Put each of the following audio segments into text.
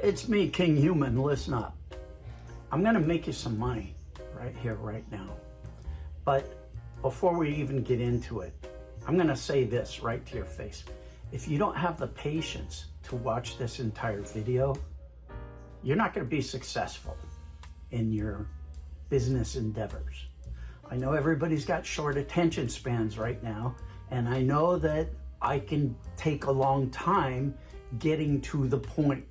It's me, KingHuman. Listen up. I'm going to make you some money right here, right now. But before we even get into it, I'm going to say this right to your face. If you don't have the patience to watch this entire video, you're not going to be successful in your business endeavors. I know everybody's got short attention spans right now, and I know that I can take a long time getting to the point.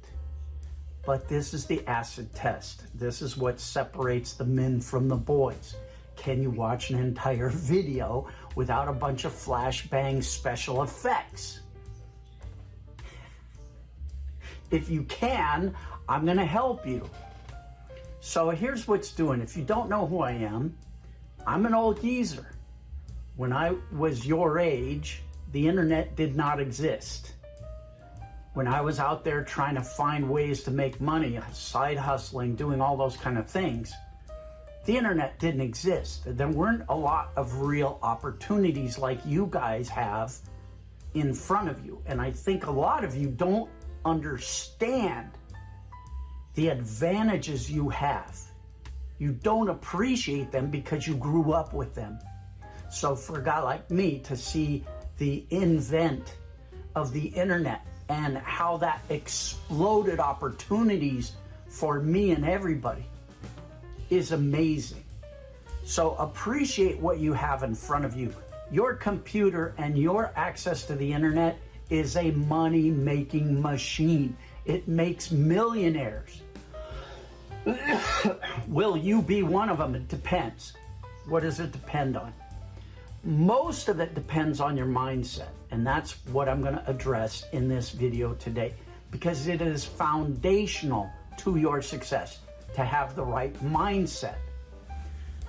But this is the acid test. This is what separates the men from the boys. Can you watch an entire video without a bunch of flashbang special effects? If you can, I'm gonna help you. So here's what's doing. If you don't know who I am, I'm an old geezer. When I was your age, the internet did not exist. When I was out there trying to find ways to make money, side hustling, doing all those kind of things, the internet didn't exist. There weren't a lot of real opportunities like you guys have in front of you. And I think a lot of you don't understand the advantages you have. You don't appreciate them because you grew up with them. So for a guy like me to see the invent of the internet and how that exploded opportunities for me and everybody is amazing. So appreciate what you have in front of you. Your computer and your access to the internet is a money-making machine. It makes millionaires. Will you be one of them? It depends. What does it depend on? Most of it depends on your mindset, and that's what I'm going to address in this video today, because it is foundational to your success to have the right mindset.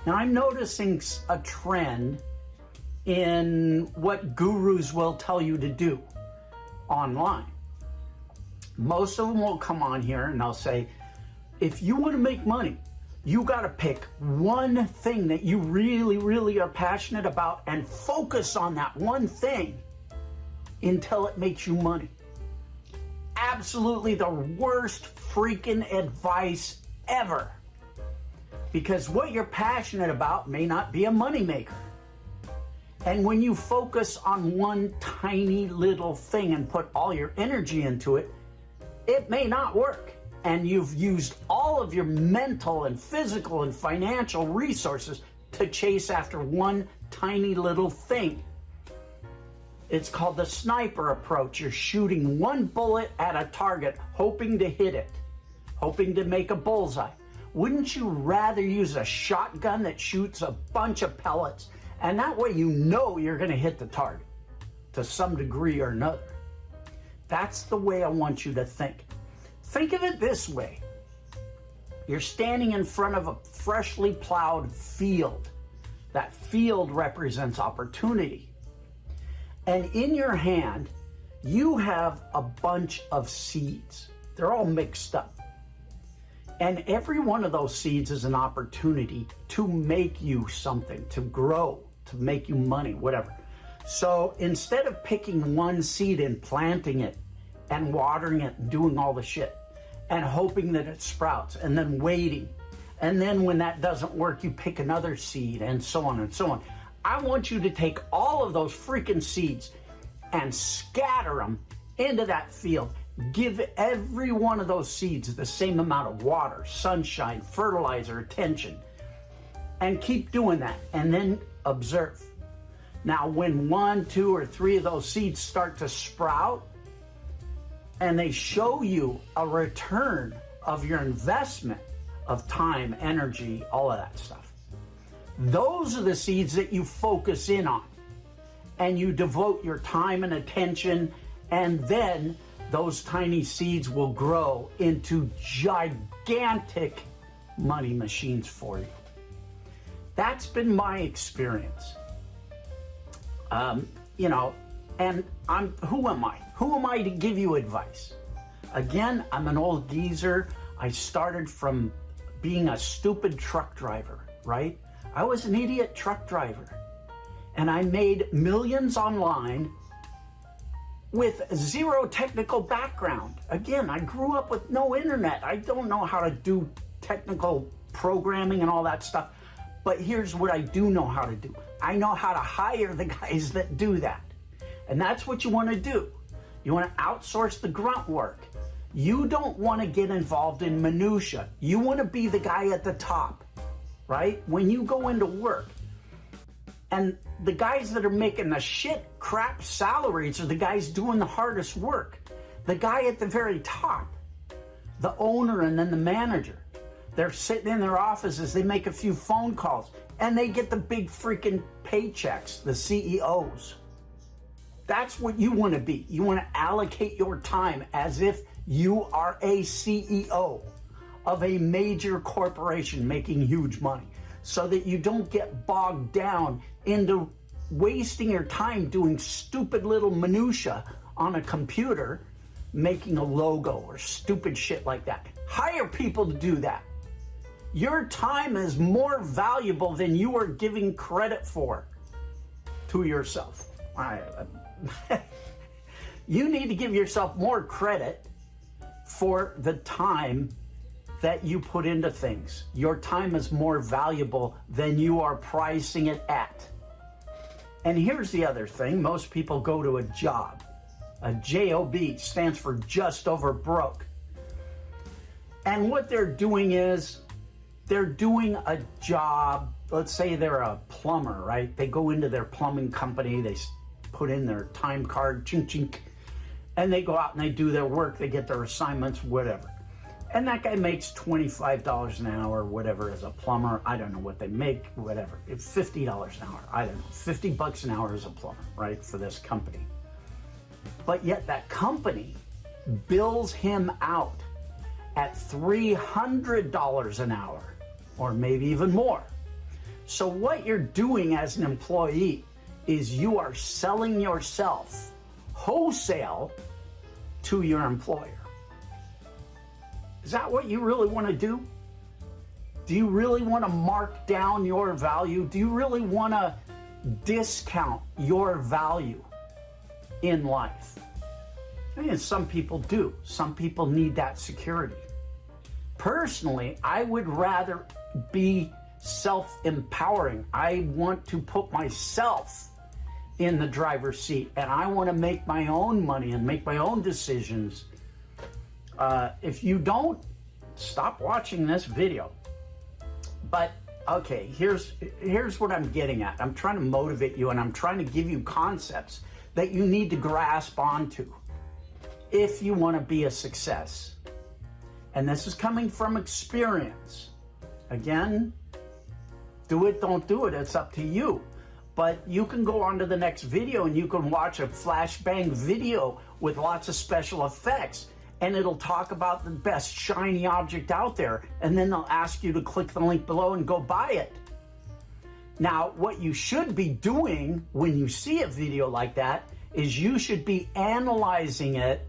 Now, I'm noticing a trend in what gurus will tell you to do online. Most of them will come on here and they'll say, if you want to make money, you got to pick one thing that you really, really are passionate about and focus on that one thing until it makes you money. Absolutely the worst freaking advice ever. Because what you're passionate about may not be a moneymaker. And when you focus on one tiny little thing and put all your energy into it, it may not work. And you've used all of your mental and physical and financial resources to chase after one tiny little thing. It's called the sniper approach. You're shooting one bullet at a target, hoping to hit it, hoping to make a bullseye. Wouldn't you rather use a shotgun that shoots a bunch of pellets? And that way you know you're going to hit the target to some degree or another. That's the way I want you to think. Think of it this way. You're standing in front of a freshly plowed field. That field represents opportunity. And in your hand, you have a bunch of seeds. They're all mixed up. And every one of those seeds is an opportunity to make you something, to grow, to make you money, whatever. So instead of picking one seed and planting it and watering it and doing all the shit, and hoping that it sprouts, and then waiting. And then when that doesn't work, you pick another seed, and so on and so on. I want you to take all of those freaking seeds and scatter them into that field. Give every one of those seeds the same amount of water, sunshine, fertilizer, attention. And keep doing that, and then observe. Now, when 1, 2, or 3 of those seeds start to sprout, and they show you a return of your investment of time, energy, all of that stuff. Those are the seeds that you focus in on, and you devote your time and attention, and then those tiny seeds will grow into gigantic money machines for you. That's been my experience. And who am I? Who am I to give you advice? Again, I'm an old geezer. I started from being a stupid truck driver, right? I was an idiot truck driver. And I made millions online with zero technical background. Again, I grew up with no internet. I don't know how to do technical programming and all that stuff. But here's what I do know how to do. I know how to hire the guys that do that. And that's what you want to do. You want to outsource the grunt work. You don't want to get involved in minutia. You want to be the guy at the top, right? When you go into work, and the guys that are making the shit crap salaries are the guys doing the hardest work. The guy at the very top, the owner and then the manager, they're sitting in their offices, they make a few phone calls, and they get the big freaking paychecks, the CEOs. That's what you want to be. You want to allocate your time as if you are a CEO of a major corporation making huge money, so that you don't get bogged down into wasting your time doing stupid little minutia on a computer, making a logo or stupid shit like that. Hire people to do that. Your time is more valuable than you are giving credit for to yourself. You need to give yourself more credit for the time that you put into things. Your time is more valuable than you are pricing it at. And here's the other thing. Most people go to a job. A JOB stands for just over broke. And what they're doing is they're doing a job. Let's say they're a plumber, right? They go into their plumbing company, they put in their time card, chink chink, and they go out and they do their work, they get their assignments, whatever. And that guy makes $25 an hour, whatever, as a plumber. I don't know what they make, whatever. It's $50 an hour, I don't know. $50 an hour as a plumber, right, for this company. But yet that company bills him out at $300 an hour, or maybe even more. So what you're doing as an employee is you are selling yourself wholesale to your employer. Is that what you really want to do? Do you really want to mark down your value? Do you really want to discount your value in life? I mean, some people do. Some people need that security. Personally, I would rather be self-empowering. I want to put myself in the driver's seat, and I want to make my own money and make my own decisions. If you don't, stop watching this video. But okay, here's what I'm getting at. I'm trying to motivate you, and I'm trying to give you concepts that you need to grasp onto if you want to be a success. And this is coming from experience. Again, do it, don't do it, it's up to you. But you can go on to the next video and you can watch a flashbang video with lots of special effects, and it'll talk about the best shiny object out there, and then they'll ask you to click the link below and go buy it. Now, what you should be doing when you see a video like that is you should be analyzing it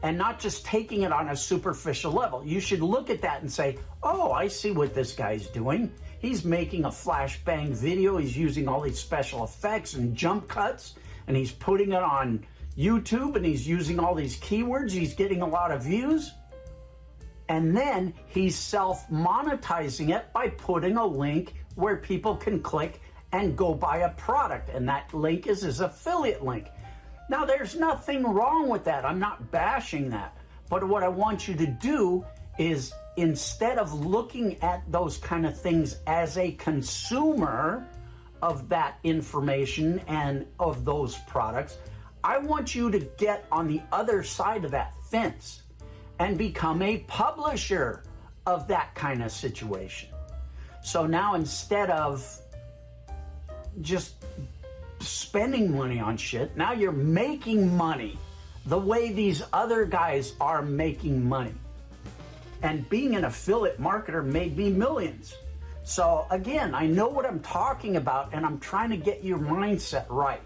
and not just taking it on a superficial level. You should look at that and say, oh, I see what this guy's doing. He's making a flashbang video. He's using all these special effects and jump cuts, and he's putting it on YouTube, and he's using all these keywords. He's getting a lot of views. And then he's self-monetizing it by putting a link where people can click and go buy a product. And that link is his affiliate link. Now, there's nothing wrong with that. I'm not bashing that. But what I want you to do is, instead of looking at those kind of things as a consumer of that information and of those products, I want you to get on the other side of that fence and become a publisher of that kind of situation. So now, instead of just spending money on shit, now you're making money the way these other guys are making money. And being an affiliate marketer made me millions. So again, I know what I'm talking about, and I'm trying to get your mindset right.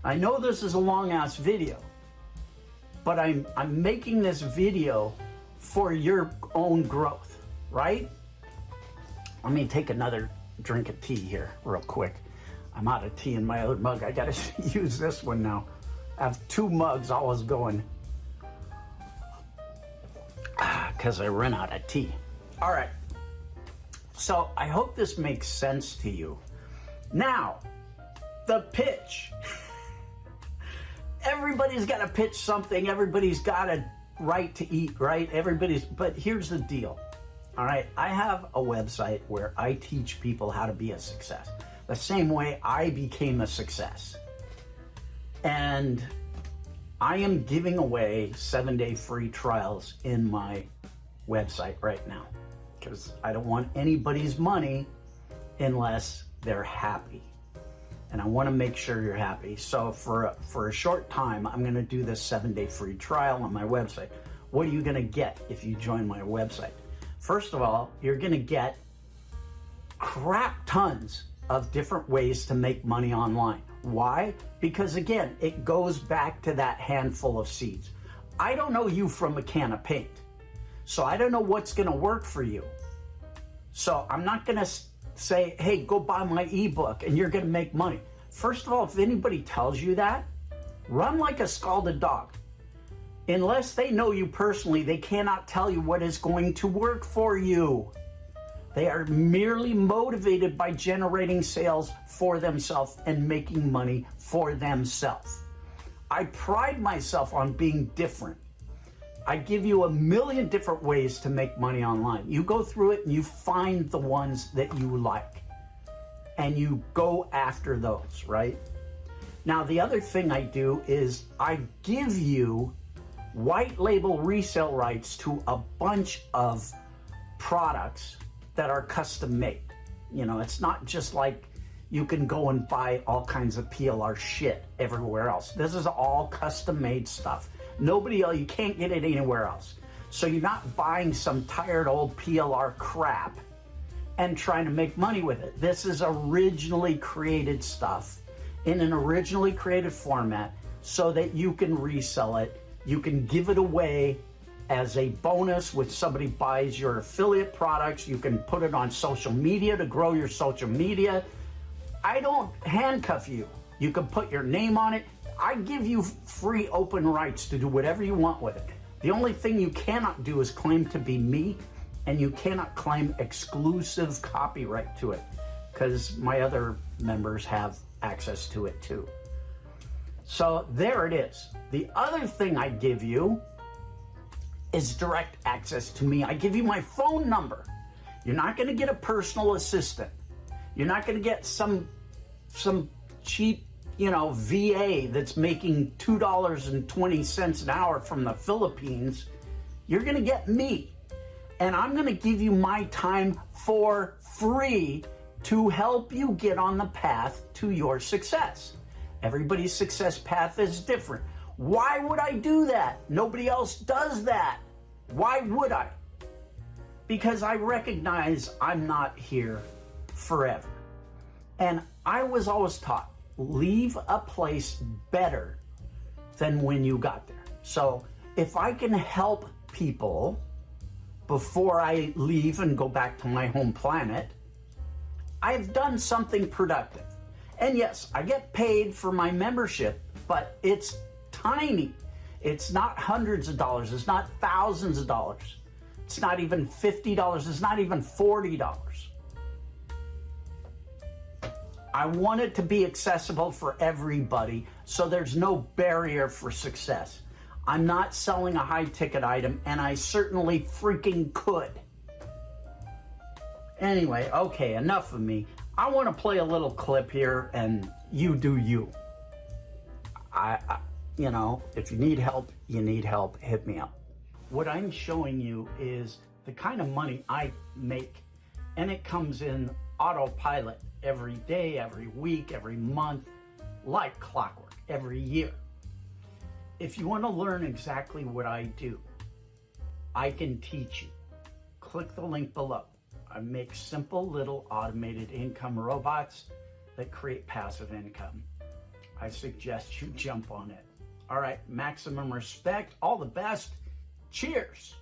I know this is a long ass video, but I'm making this video for your own growth, right? Let me take another drink of tea here real quick. I'm out of tea in my other mug. I gotta use this one now. I have 2 mugs always going because I ran out of tea. All right. So I hope this makes sense to you. Now, the pitch. Everybody's got to pitch something. Everybody's got a right to eat, right? But here's the deal. All right. I have a website where I teach people how to be a success. The same way I became a success. And I am giving away 7-day free trials in my website right now because I don't want anybody's money unless they're happy. And I want to make sure you're happy. So for a short time, I'm going to do this 7-day free trial on my website. What are you going to get if you join my website? First of all, you're going to get crap tons of different ways to make money online. Why? Because again, it goes back to that handful of seeds. I don't know you from a can of paint. So I don't know what's going to work for you. So I'm not going to say, hey, go buy my ebook and you're going to make money. First of all, if anybody tells you that, run like a scalded dog. Unless they know you personally, they cannot tell you what is going to work for you. They are merely motivated by generating sales for themselves and making money for themselves. I pride myself on being different. I give you a million different ways to make money online. You go through it and you find the ones that you like and you go after those, right? Now, the other thing I do is I give you white label resale rights to a bunch of products that are custom made. You know, it's not just like you can go and buy all kinds of PLR shit everywhere else. This is all custom made stuff. Nobody else, you can't get it anywhere else. So you're not buying some tired old PLR crap and trying to make money with it. This is originally created stuff in an originally created format so that you can resell it. You can give it away as a bonus when somebody buys your affiliate products. You can put it on social media to grow your social media. I don't handcuff you. You can put your name on it. I give you free open rights to do whatever you want with it. The only thing you cannot do is claim to be me, and you cannot claim exclusive copyright to it because my other members have access to it too. So there it is. The other thing I give you is direct access to me. I give you my phone number. You're not going to get a personal assistant. You're not going to get some cheap, VA that's making $2.20 an hour from the Philippines. You're going to get me. And I'm going to give you my time for free to help you get on the path to your success. Everybody's success path is different. Why would I do that? Nobody else does that. Why would I? Because I recognize I'm not here forever. And I was always taught, leave a place better than when you got there. So if I can help people before I leave and go back to my home planet, I've done something productive. And yes, I get paid for my membership, but it's tiny. It's not hundreds of dollars. It's not thousands of dollars. It's not even $50. It's not even $40. I want it to be accessible for everybody, so there's no barrier for success. I'm not selling a high-ticket item, and I certainly freaking could. Anyway, okay, enough of me. I want to play a little clip here, and you do you. If you need help, hit me up. What I'm showing you is the kind of money I make, and it comes in autopilot every day, every week, every month, like clockwork, every year. If you want to learn exactly what I do, I can teach you. Click the link below. I make simple little automated income robots that create passive income. I suggest you jump on it. All right, maximum respect. All the best. Cheers.